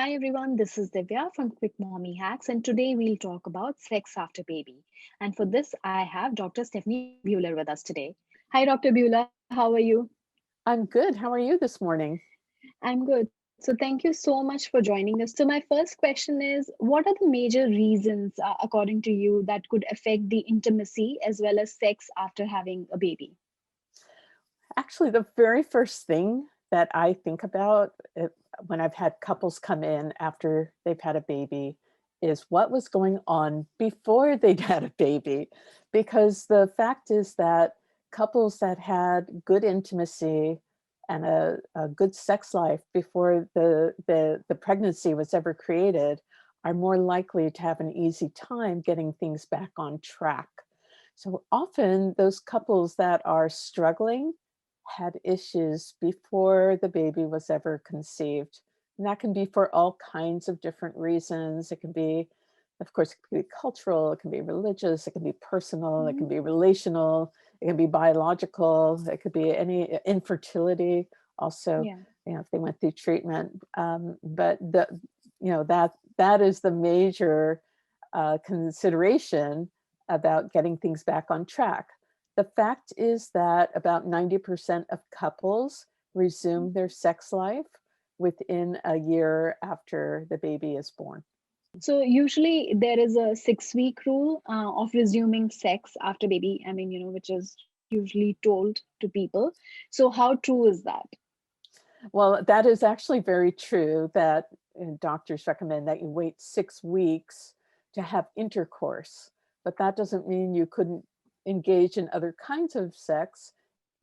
Hi everyone, this is Divya from Quick Mommy Hacks, and today we'll talk about sex after baby. And for this, I have Dr. Stephanie Buehler with us today. Hi, Dr. Buehler, how are you? I'm good. How are you this morning? I'm good. So, thank you so much for joining us. So, my first question is what are the major reasons, according to you, that could affect the intimacy as well as sex after having a baby? Actually, the very first thing that I think about when I've had couples come in after they've had a baby is what was going on before they'd had a baby. Because the fact is that couples that had good intimacy and a good sex life before the pregnancy was ever created are more likely to have an easy time getting things back on track. So often those couples that are struggling had issues before the baby was ever conceived. And that can be for all kinds of different reasons. It can be, of course, it can be cultural, it can be religious, it can be personal, it Mhm. can be relational, it can be biological, it could be any infertility also, Yeah. if they went through treatment. But that is the major consideration about getting things back on track. The fact is that about 90% of couples resume their sex life within a year after the baby is born. So usually there is a 6 week rule of resuming sex after baby. I mean, which is usually told to people. So how true is that? Well, that is actually very true that doctors recommend that you wait 6 weeks to have intercourse, but that doesn't mean you couldn't engage in other kinds of sex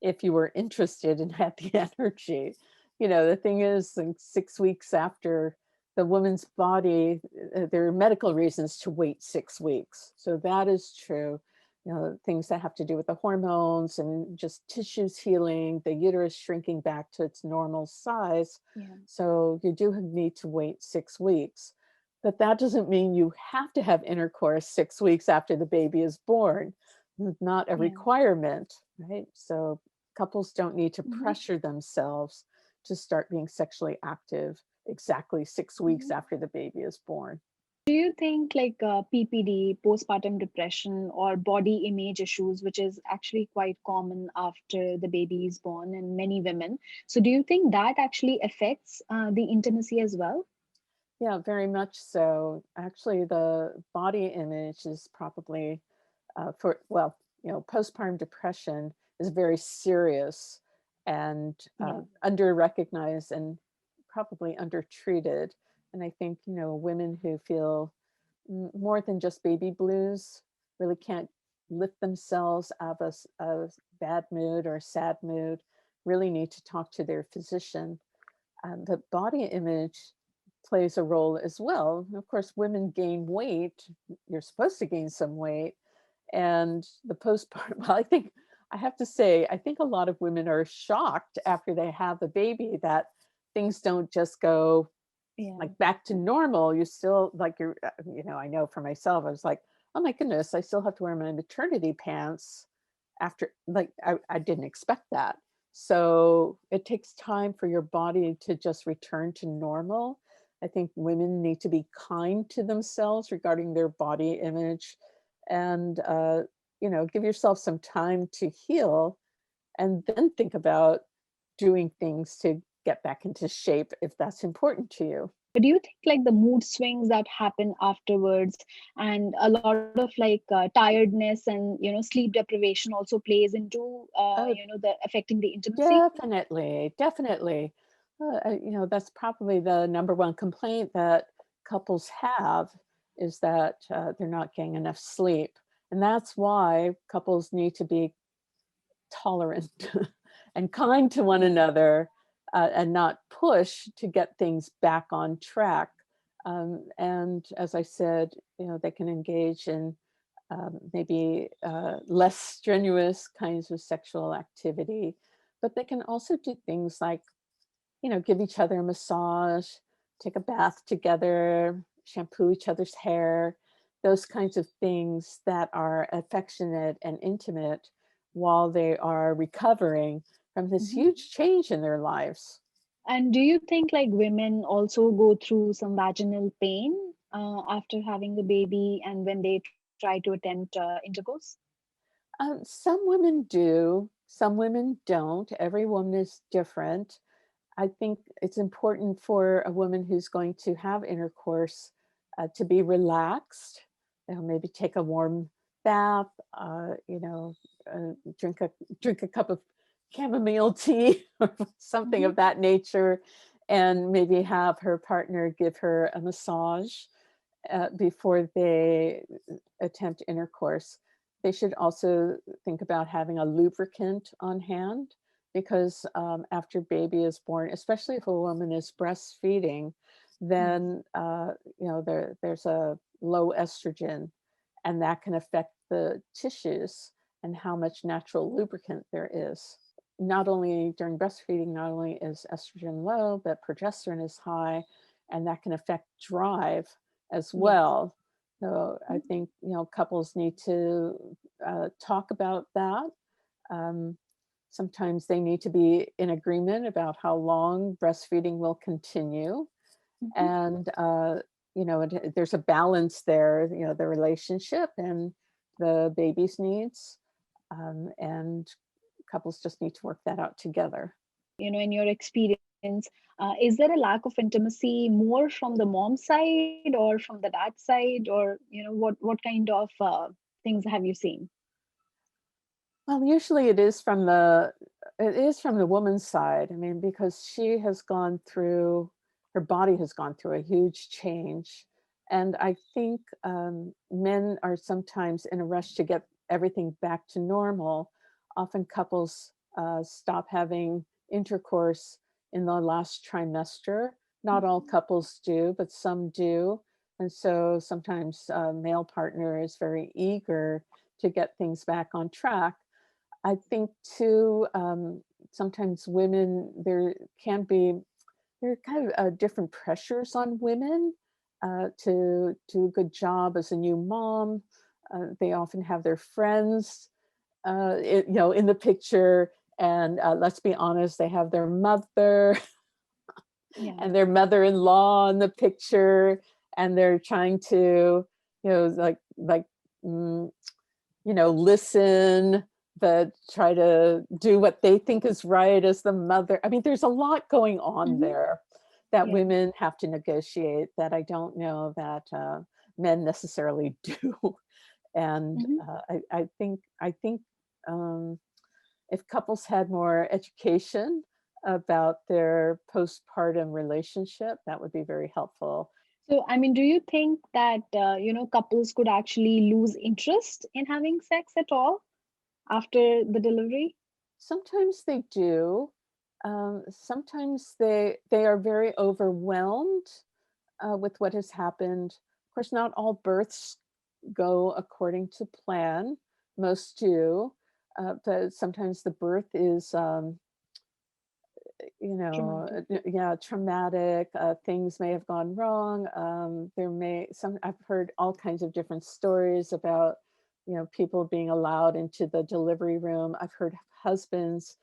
if you were interested and had the energy. The thing is, like 6 weeks after the woman's body, there are medical reasons to wait 6 weeks. So that is true. Things that have to do with the hormones and just tissues healing, the uterus shrinking back to its normal size. Yeah. So you do need to wait 6 weeks. But that doesn't mean you have to have intercourse 6 weeks after the baby is born. Not a Yeah. requirement, right? So couples don't need to Mhm. pressure themselves to start being sexually active exactly 6 weeks Mhm. after the baby is born. Do you think like PPD, postpartum depression, or body image issues, which is actually quite common after the baby is born in many women, so do you think that actually affects the intimacy as well? Yeah, very much so. Actually, the body image is probably postpartum depression is very serious and Yeah. under recognized and probably undertreated. And I think, women who feel more than just baby blues really can't lift themselves out of a bad mood or sad mood really need to talk to their physician. The body image plays a role as well. Of course, women gain weight. You're supposed to gain some weight. And the postpartum, well, I have to say, I think a lot of women are shocked after they have a baby that things don't just go Yeah. like back to normal. You still like I know for myself, I was like, oh my goodness, I still have to wear my maternity pants after, like, I didn't expect that. So it takes time for your body to just return to normal. I think women need to be kind to themselves regarding their body image and, give yourself some time to heal and then think about doing things to get back into shape if that's important to you. But do you think like the mood swings that happen afterwards and a lot of like tiredness and sleep deprivation also plays into Oh, the affecting the intimacy? definitely, definitely. That's probably the number one complaint that couples have is that they're not getting enough sleep. And that's why couples need to be tolerant and kind to one Yeah. another and not push to get things back on track. And as I said, they can engage in maybe less strenuous kinds of sexual activity, but they can also do things like, give each other a massage, take a bath together, shampoo each other's hair, those kinds of things that are affectionate and intimate while they are recovering from this Mhm. huge change in their lives. And do you think like women also go through some vaginal pain after having a baby and when they try to attempt intercourse? Some women do, some women don't. Every woman is different. I think it's important for a woman who's going to have intercourse to be relaxed. Maybe take a warm bath. Drink a cup of chamomile tea or something Hmm. of that nature, and maybe have her partner give her a massage before they attempt intercourse. They should also think about having a lubricant on hand because after baby is born, especially if a woman is breastfeeding, Yes. then there's a low estrogen, and that can affect the tissues and how much natural lubricant there is. Not only during breastfeeding, not only is estrogen low, but progesterone is high, and that can affect drive as Yes. well. So I Mhm. think couples need to talk about that. Um, Sometimes they need to be in agreement about how long breastfeeding will continue, Mhm. and there's a balance there. The relationship and the baby's needs, and couples just need to work that out together. In your experience, is there a lack of intimacy more from the mom side or from the dad side, or what kind of things have you seen? Well, usually it is from the woman's side. I mean, because her body has gone through a huge change, and I think men are sometimes in a rush to get everything back to normal. Often couples stop having intercourse in the last trimester. Not all Mhm. couples do, but some do, and so sometimes a male partner is very eager to get things back on track. I think too, sometimes women, there are kind of different pressures on women to do a good job as a new mom. They often have their friends, in the picture, and let's be honest, they have their mother Yeah. and their mother-in-law in the picture, and they're trying to, like, mm, listen, but try to do what they think is right as the mother. I mean, there's a lot going on Hmm. there that Yeah. women have to negotiate that I don't know that men necessarily do. And Hmm. I think if couples had more education about their postpartum relationship, that would be very helpful. So, I mean, do you think that couples could actually lose interest in having sex at all after the delivery? Sometimes they do. Sometimes they are very overwhelmed with what has happened. Of course, not all births go according to plan. Most do, but sometimes the birth is, Traumatic. yeah, traumatic. Things may have gone wrong. I've heard all kinds of different stories about, people being allowed into the delivery room. I've heard husbands,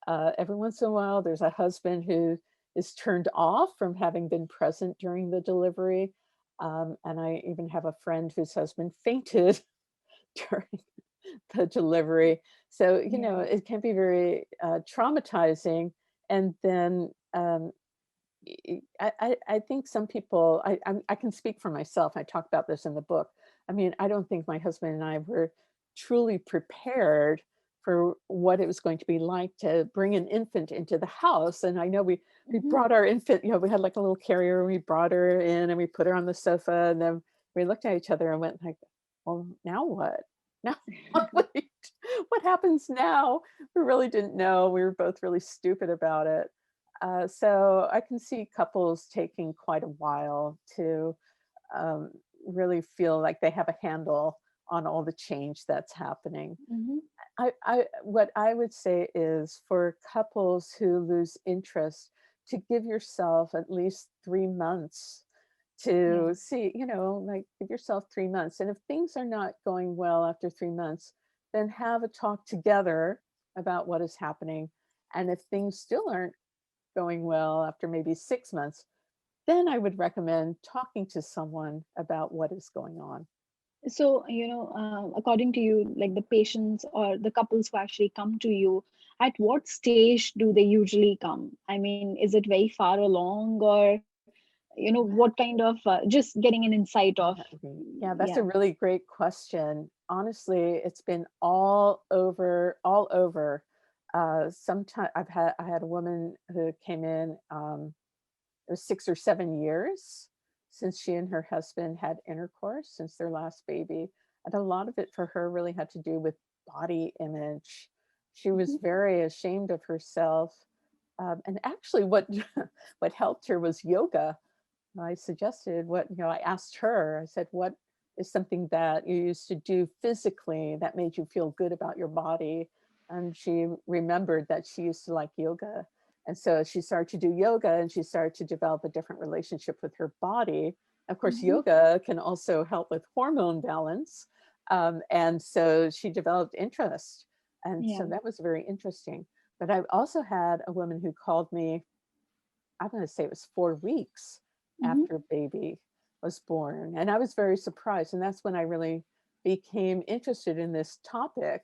every once in a while, there's a husband who is turned off from having been present during the delivery. And I even have a friend whose husband fainted during the delivery. So, Yeah. it can be very traumatizing. And then I think some people, I can speak for myself. I talk about this in the book. I mean, I don't think my husband and I were truly prepared for what it was going to be like to bring an infant into the house. And I know we Hmm. brought our infant, we had like a little carrier, and we brought her in and we put her on the sofa, and then we looked at each other and went like, well, now what? Now what, what happens now? We really didn't know. We were both really stupid about it. So I can see couples taking quite a while to um, really feel like they have a handle on all the change that's happening. Hmm. What I would say is for couples who lose interest, to give yourself at least 3 months Yeah. to see, like give yourself 3 months. And if things are not going well after 3 months, then have a talk together about what is happening. And if things still aren't going well after maybe 6 months, then I would recommend talking to someone about what is going on. So, according to you, like the patients or the couples who actually come to you, at what stage do they usually come? I mean, is it very far along, or, what kind of, just getting an insight of, Yeah, that's yeah. a really great question. Honestly, it's been all over, all over. Sometime I had a woman who came in. It was 6 or 7 years since she and her husband had intercourse since their last baby, and a lot of it for her really had to do with body image. She was Mhm. very ashamed of herself, and actually, what what helped her was yoga. I suggested I asked her, I said, what is something that you used to do physically that made you feel good about your body? And she remembered that she used to like yoga. And so she started to do yoga and she started to develop a different relationship with her body. Of course, Mhm. yoga can also help with hormone balance. And so she developed interest. And so Yeah. that was very interesting. But I've also had a woman who called me, I'm going to say it was 4 weeks Mhm. after baby was born. And I was very surprised. And that's when I really became interested in this topic.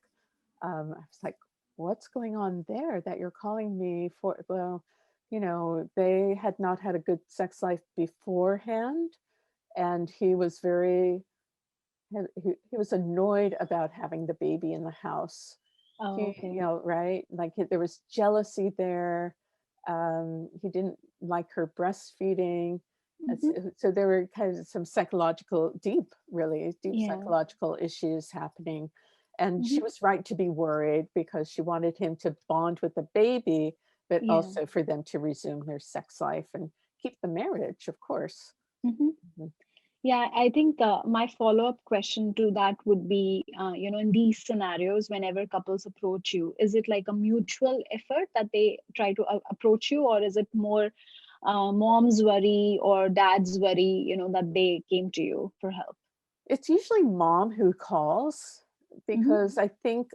I was like, what's going on there that you're calling me for? Well, they had not had a good sex life beforehand. And he was he was annoyed about having the baby in the house. Oh, okay. Right? Like there was jealousy there. He didn't like her breastfeeding. Mhm. So there were kind of some really deep Yeah. psychological issues happening. And she Mhm. was right to be worried because she wanted him to bond with the baby, but Yeah. also for them to resume their sex life and keep the marriage, of course. Mhm. Mhm. Yeah, I think my follow-up question to that would be, in these scenarios, whenever couples approach you, is it like a mutual effort that they try to approach you, or is it more mom's worry or dad's worry, that they came to you for help? It's usually mom who calls Hmm. because I think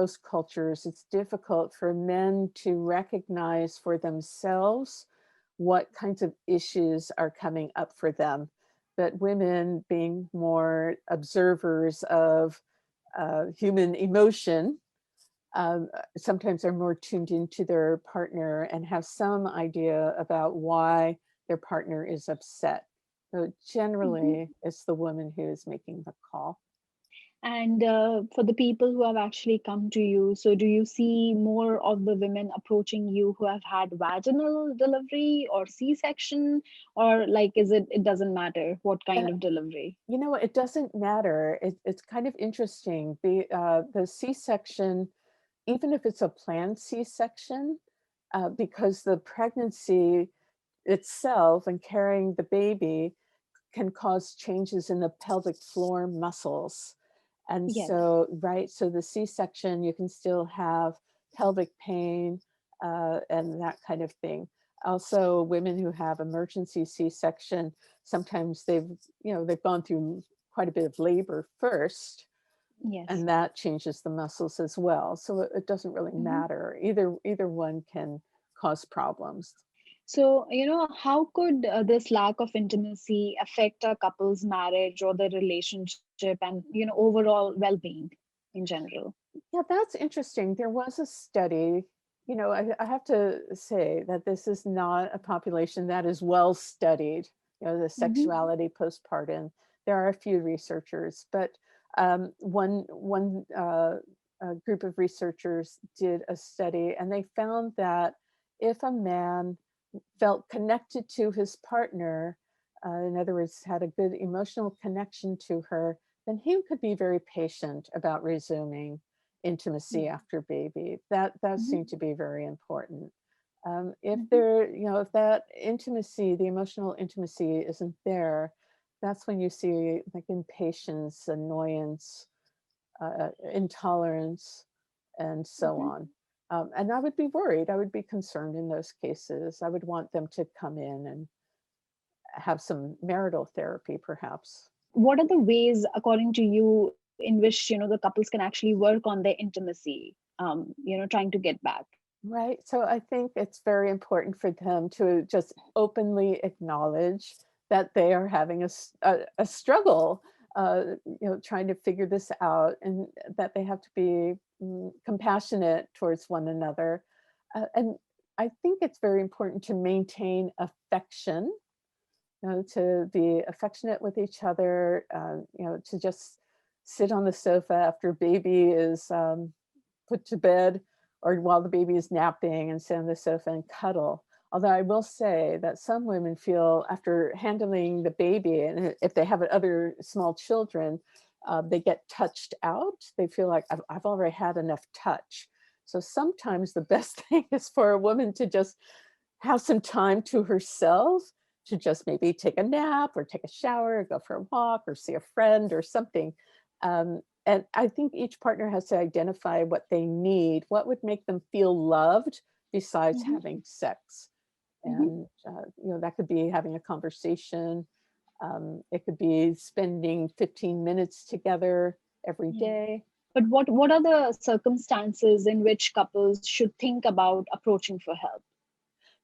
most cultures, it's difficult for men to recognize for themselves what kinds of issues are coming up for them. But women, being more observers of human emotion, sometimes are more tuned into their partner and have some idea about why their partner is upset. So Hmm. generally, it's the woman who is making the call. And for the people who have actually come to you, so do you see more of the women approaching you who have had vaginal delivery or C-section, or like, it doesn't matter what Uh, kind of delivery? it doesn't matter. It's kind of interesting. The C-section, even if it's a planned C-section, because the pregnancy itself and carrying the baby can cause changes in the pelvic floor muscles. And Yes. so, right, so the C-section, you can still have pelvic pain and that kind of thing. Also, women who have emergency C-section, sometimes they've gone through quite a bit of labor first, Yes. and that changes the muscles as well. So it doesn't really Mhm. matter. Either one can cause problems. So, how could this lack of intimacy affect a couple's marriage or the relationship and, overall well-being in general? Yeah, that's interesting. There was a study, I have to say that this is not a population that is well studied, the Hmm. sexuality postpartum. There are a few researchers, but one group of researchers did a study and they found that if a man felt connected to his partner, in other words, had a good emotional connection to her, then he could be very patient about resuming intimacy Yeah. after baby. That Hmm. seemed to be very important. Hmm. If that intimacy, the emotional intimacy isn't there, that's when you see like impatience, annoyance, intolerance, and so Hmm. on. And I would be worried. I would be concerned in those cases. I would want them to come in and have some marital therapy, perhaps. What are the ways, according to you, in which, the couples can actually work on their intimacy, trying to get back. Right. So I think it's very important for them to just openly acknowledge that they are having a struggle, trying to figure this out, and that they have to be compassionate towards one another. And I think it's very important to maintain affection, to be affectionate with each other, to just sit on the sofa after baby is put to bed, or while the baby is napping, and sit on the sofa and cuddle. Although I will say that some women feel after handling the baby, and if they have other small children, they get touched out. They feel like I've already had enough touch. So sometimes the best thing is for a woman to just have some time to herself, to just maybe take a nap or take a shower, or go for a walk or see a friend or something. And I think each partner has to identify what they need, what would make them feel loved besides Hmm. having sex. Hmm. And, that could be having a conversation. It could be spending 15 minutes together every Yeah. day. But what are the circumstances in which couples should think about approaching for help?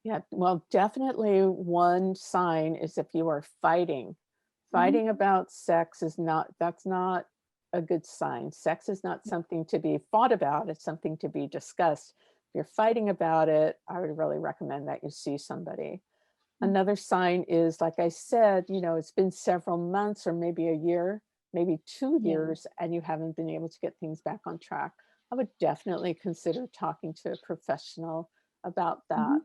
Yeah, well, definitely one sign is if you are fighting. Hmm. Fighting about sex that's not a good sign. Sex is not something to be fought about, it's something to be discussed. If you're fighting about it, I would really recommend that you see somebody. Another sign is, like I said, it's been several months or maybe a year, maybe two Yeah. years, and you haven't been able to get things back on track. I would definitely consider talking to a professional about that.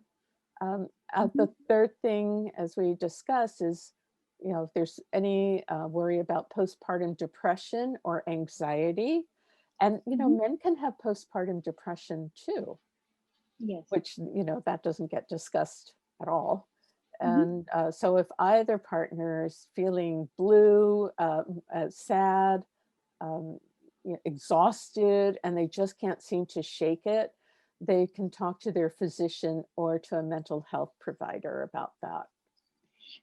Hmm. The third thing, as we discussed, is if there's any worry about postpartum depression or anxiety, and Hmm. men can have postpartum depression too, Yes. which that doesn't get discussed at all. Hmm. And so if either partner is feeling blue, sad, um, exhausted, and they just can't seem to shake it, they can talk to their physician or to a mental health provider about that.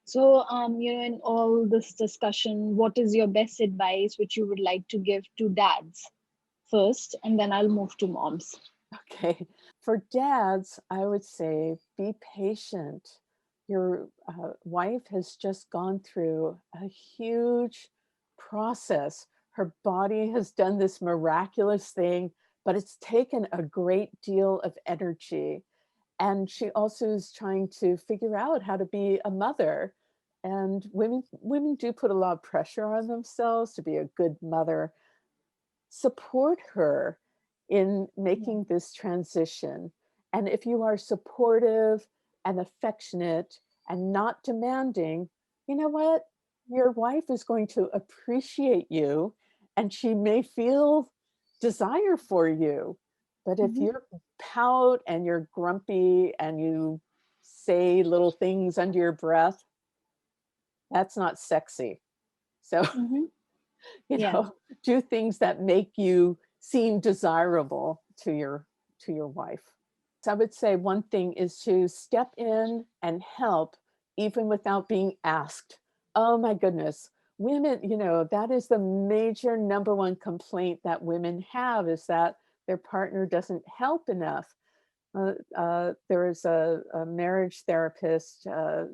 So, in all this discussion, what is your best advice which you would like to give to dads first, and then I'll move to moms? Okay. For dads, I would say be patient. Your wife has just gone through a huge process. Her body has done this miraculous thing, but it's taken a great deal of energy. And she also is trying to figure out how to be a mother. And women do put a lot of pressure on themselves to be a good mother. Support her in Yeah. making this transition. And if you are supportive and affectionate and not demanding, you know what? Your wife is going to appreciate you, and she may feel desire for you. But if Hmm. you're pout and you're grumpy and you say little things under your breath, that's not sexy. So Hmm. you Yeah. know, do things that make you seem desirable to your wife. So I would say one thing is to step in and help even without being asked. Oh my goodness. Women, that is the major number one complaint that women have, is that their partner doesn't help enough. There is a marriage therapist,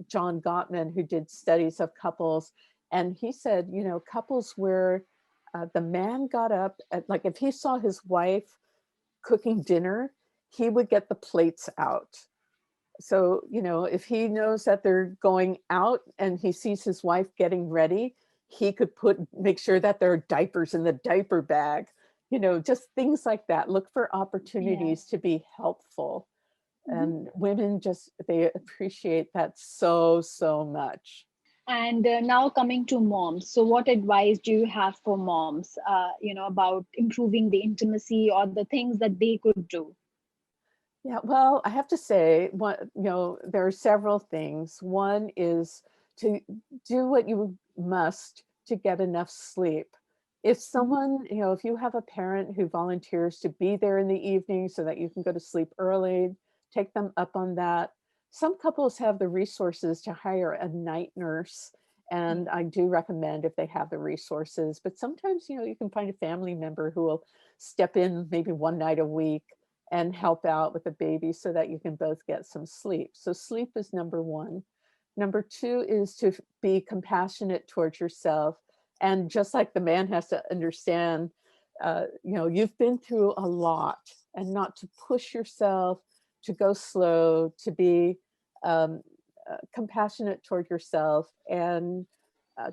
John Gottman, who did studies of couples. And he said, couples where the man got up, like if he saw his wife cooking dinner, he would get the plates out. So, if he knows that they're going out and he sees his wife getting ready, he could make sure that there are diapers in the diaper bag, just things like that. Look for Yeah. opportunities to be helpful. Hmm. And women they appreciate that so, so much. And now coming to moms. So, what advice do you have for moms, about improving the intimacy or the things that they could do? Yeah, well, I have to say, there are several things. One is to do what you must to get enough sleep. If Hmm. someone, if you have a parent who volunteers to be there in the evening so that you can go to sleep early, take them up on that. Some couples have the resources to hire a night nurse, And I do recommend if they have the resources, but sometimes, you can find a family member who will step in maybe one night a week and help out with the baby so that you can both get some sleep. So sleep is number one. Number two is to be compassionate towards yourself. And just like the man has to understand, you've been through a lot, and not to push yourself, to go slow, to be um, compassionate toward yourself and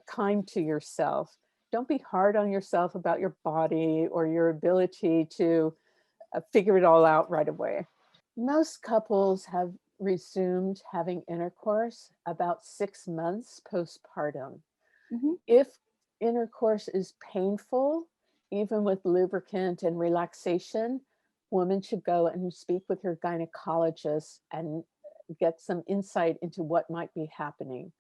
kind to yourself. Don't be hard on yourself about your body or your ability to figure it all out right away. Most couples have resumed having intercourse about 6 months postpartum. Mm-hmm. If intercourse is painful, even with lubricant and relaxation, women should go and speak with her gynecologist and get some insight into what might be happening.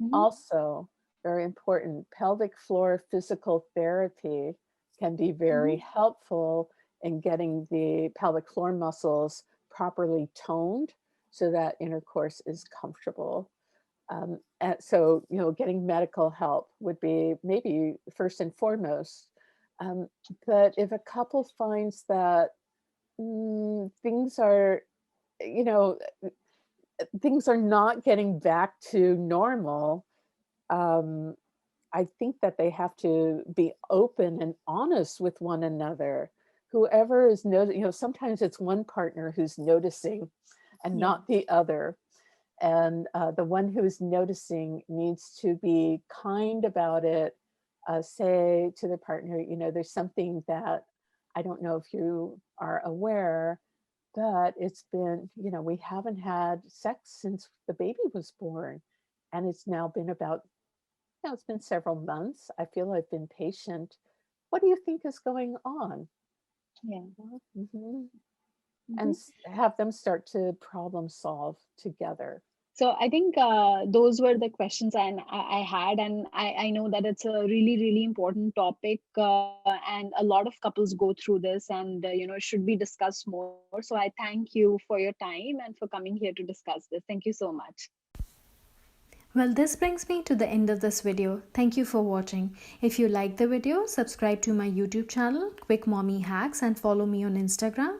Mm-hmm. Also, very important, pelvic floor physical therapy can be very helpful in getting the pelvic floor muscles properly toned so that intercourse is comfortable. And so, getting medical help would be maybe first and foremost. Um, but if a couple finds that things are, you know, things are not getting back to normal, um, I think that they have to be open and honest with one another. Whoever is sometimes it's one partner who's noticing and Yeah. not the other. And the one who's noticing needs to be kind about it. Say to the partner, there's something that I don't know if you are aware, but it's been, we haven't had sex since the baby was born. And it's now been it's been several months. I feel I've been patient. What do you think is going on? Yeah. Mhm. Mm-hmm. And have them start to problem solve together. So I think those were the questions I had, and I know that it's a really, really important topic, and a lot of couples go through this, and should be discussed more. So I thank you for your time and for coming here to discuss this. Thank you so much. Well, this brings me to the end of this video. Thank you for watching. If you liked the video, subscribe to my YouTube channel, Quick Mommy Hacks, and follow me on Instagram.